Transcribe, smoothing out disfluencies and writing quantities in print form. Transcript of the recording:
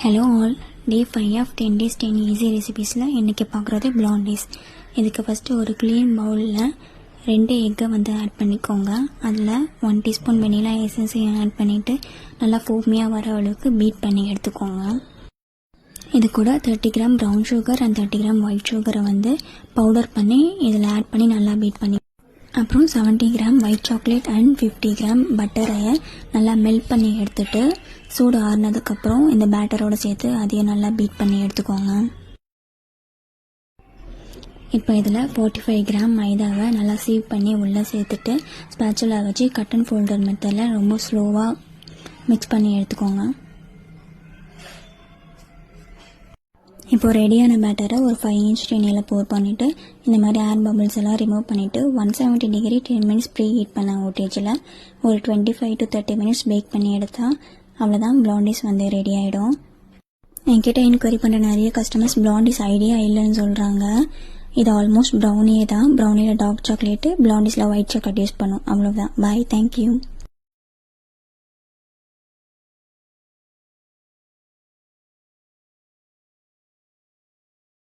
Hello all, day 5 of 10 days 10 easy ரெசிபீஸில் இன்றைக்கி பார்க்குறது பிளாண்டிஸ். இதுக்கு ஃபஸ்ட்டு ஒரு க்ளீன் பவுலில் 2 எக்கை ஆட் பண்ணிக்கோங்க. அதில் 1 டீஸ்பூன் வெனிலா எசன்ஸையும் ஆட் பண்ணிவிட்டு நல்லா ஃபோமியாக வர அளவுக்கு பீட் பண்ணி எடுத்துக்கோங்க. இது கூட 30 gram brown sugar and 30 gram white சுகரை பவுடர் பண்ணி இதில் ஆட் பண்ணி நல்லா பீட் பண்ணி, அப்புறம் 70 gram white chocolate and 50 gram பட்டரை நல்லா மெல்ட் பண்ணி எடுத்துகிட்டு சூடு ஆறுனதுக்கப்புறம் இந்த பேட்டரோடு சேர்த்து அதையும் நல்லா பீட் பண்ணி எடுத்துக்கோங்க. இப்போ இதில் 45 கிராம் மைதாவை நல்லா சீவ் பண்ணி உள்ளே சேர்த்துட்டு ஸ்பேச்சுலா வச்சு கட் அண்ட் ஃபோல்டர் மெத்தடில் ரொம்ப ஸ்லோவாக மிக்ஸ் பண்ணி எடுத்துக்கோங்க. இப்போ ரெடியான பேட்டரை ஒரு 5 inch டின்னில் போர் பண்ணிவிட்டு இந்த மாதிரி ஏர் பபிள்ஸ் எல்லாம் ரிமூவ் பண்ணிவிட்டு 170 டிகிரி 10 minutes ப்ரீ ஹீட் பண்ண வோல்டேஜில் ஒரு 25 to 30 minutes பேக் பண்ணி எடுத்தால் அவ்வளோதான், பிளாண்டிஸ் ரெடி ஆகிடும். என்கிட்ட என்கொயரி பண்ணுற நிறைய கஸ்டமர்ஸ் பிளாண்டிஸ் ஐடியா இல்லைன்னு சொல்கிறாங்க. இது ஆல்மோஸ்ட் ப்ரௌனியே தான். ப்ரௌனியில் டார்க் சாக்லேட்டு, பிளாண்டிஸில் ஒயிட் சாக்லேட் யூஸ் பண்ணும். அவ்வளோதான். Bye, thank you.